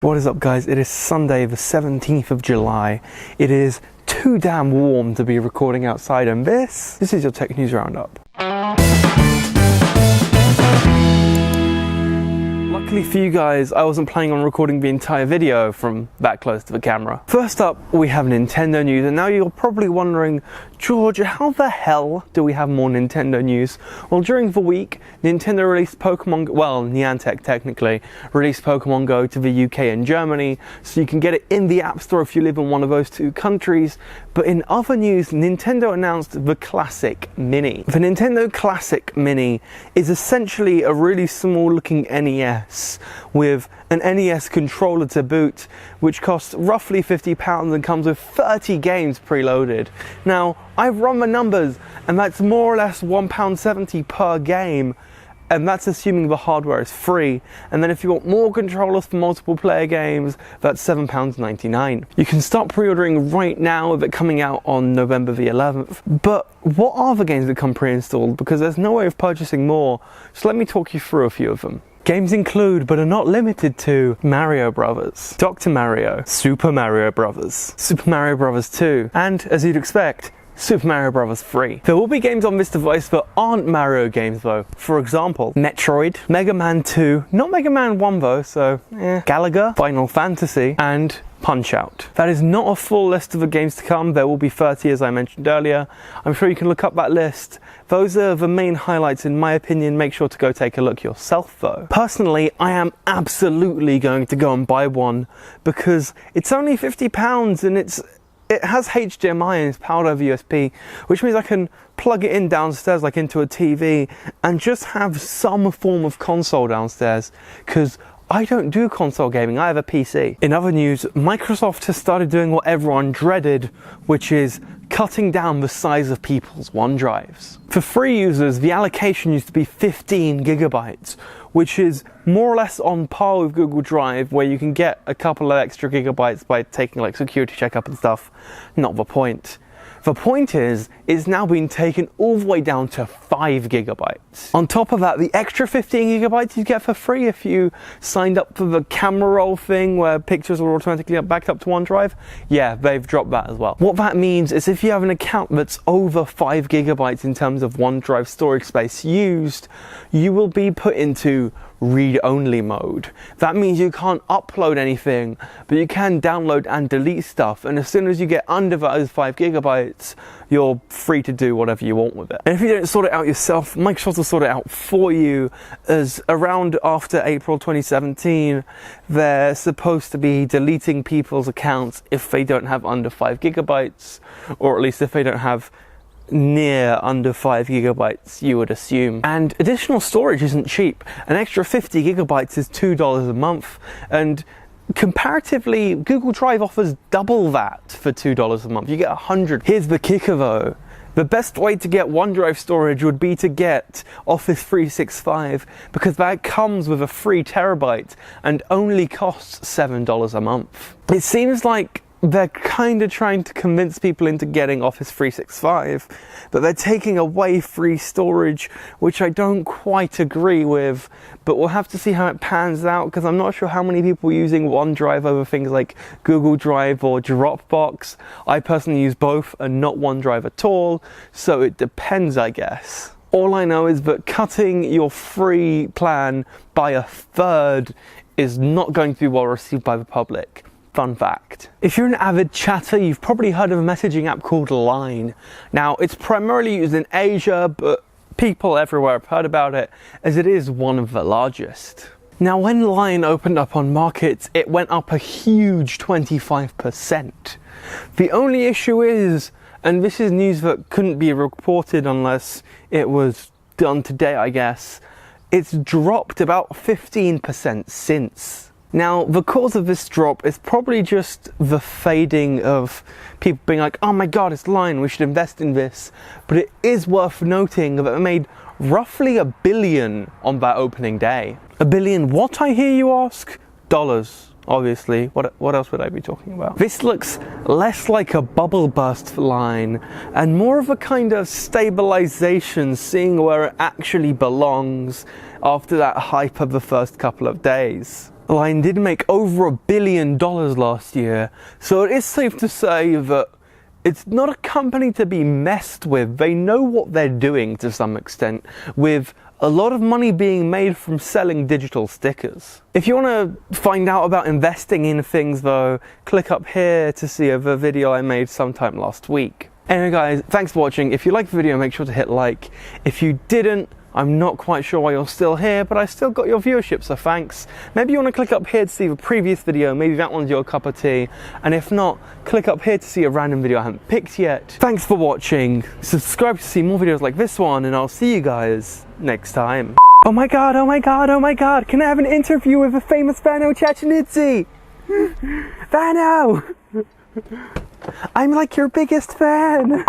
What is up, guys? It is Sunday the 17th of July. It is too damn warm to be recording outside, and this is your tech news roundup. Luckily for you guys, I wasn't planning on recording the entire video from that close to the camera. First up, we have Nintendo news, and now you're probably wondering, George, how the hell do we have more Nintendo news? Well, during the week, Nintendo released Niantic technically released Pokemon Go to the UK and Germany, so you can get it in the App Store if you live in one of those two countries. But in other news, Nintendo announced the Classic Mini. The Nintendo Classic Mini is essentially a really small looking NES with an NES controller to boot, which costs roughly £50 and comes with 30 games preloaded. Now, I've run the numbers, and that's more or less £1.70 per game, and that's assuming the hardware is free. And then if you want more controllers for multiple player games, that's £7.99. You can start pre-ordering right now with it coming out on November the 11th. But what are the games that come pre-installed? Because there's no way of purchasing more, so let me talk you through a few of them. Games include, but are not limited to, Mario Brothers, Dr. Mario, Super Mario Brothers, Super Mario Brothers 2, and, as you'd expect, Super Mario Bros. 3. There will be games on this device that aren't Mario games though. For example, Metroid, Mega Man 2, not Mega Man 1 though, so Galaga, Final Fantasy, and Punch-Out. That is not a full list of the games to come. There will be 30 as I mentioned earlier. I'm sure you can look up that list. Those are the main highlights in my opinion. Make sure to go take a look yourself though. Personally, I am absolutely going to go and buy one because it's only £50 and it has HDMI and it's powered over USB, which means I can plug it in downstairs like into a TV and just have some form of console downstairs, because I don't do console gaming, I have a PC. In other news, Microsoft has started doing what everyone dreaded, which is cutting down the size of people's OneDrives. For free users, the allocation used to be 15 gigabytes, which is more or less on par with Google Drive, where you can get a couple of extra gigabytes by taking like security checkup and stuff. Not the point. The point is, it's now been taken all the way down to 5 gigabytes. On top of that, the extra 15 gigabytes you get for free if you signed up for the camera roll thing where pictures are automatically backed up to OneDrive. Yeah, they've dropped that as well. What that means is if you have an account that's over 5 gigabytes in terms of OneDrive storage space used, you will be put into read-only mode. That means you can't upload anything, but you can download and delete stuff, and as soon as you get under those 5 gigabytes, you're free to do whatever you want with it. And if you don't sort it out yourself, Microsoft will sort it out for you, as around after April 2017, they're supposed to be deleting people's accounts if they don't have under 5 gigabytes, or at least if they don't have near under 5 gigabytes, you would assume. And additional storage isn't cheap. An extra 50 gigabytes is $2 a month, and comparatively, Google Drive offers double that for $2 a month. You get 100. Here's the kicker though. The best way to get OneDrive storage would be to get Office 365, because that comes with a free terabyte and only costs $7 a month. It seems like they're kind of trying to convince people into getting Office 365, but they're taking away free storage, which I don't quite agree with, but we'll have to see how it pans out, because I'm not sure how many people are using OneDrive over things like Google Drive or Dropbox. I personally use both and not OneDrive at all, so it depends, I guess. All I know is that cutting your free plan by a third is not going to be well received by the public. Fun fact. If you're an avid chatter, you've probably heard of a messaging app called Line. Now, it's primarily used in Asia, but people everywhere have heard about it, as it is one of the largest. Now, when Line opened up on markets, it went up a huge 25%. The only issue is, and this is news that couldn't be reported unless it was done today, I guess, it's dropped about 15% since. Now, the cause of this drop is probably just the fading of people being like, oh my god, it's Line, we should invest in this. But it is worth noting that they made roughly $1 billion on that opening day. $1 billion what, I hear you ask? Dollars, obviously. What else would I be talking about? This looks less like a bubble burst for Line and more of a kind of stabilization, seeing where it actually belongs after that hype of the first couple of days. line did make over $1 billion last year, so it is safe to say that it's not a company to be messed with. They know what they're doing to some extent, with a lot of money being made from selling digital stickers. If you want to find out about investing in things though, click up here to see the video I made sometime last week. Anyway guys, thanks for watching. If you liked the video, make sure to hit like. If you didn't, I'm not quite sure why you're still here, but I still got your viewership, so thanks. Maybe you want to click up here to see the previous video, maybe that one's your cup of tea. And if not, click up here to see a random video I haven't picked yet. Thanks for watching. Subscribe to see more videos like this one, and I'll see you guys next time. Oh my god, oh my god, oh my god, can I have an interview with a famous Vano Chachanidze? Vano! I'm like your biggest fan!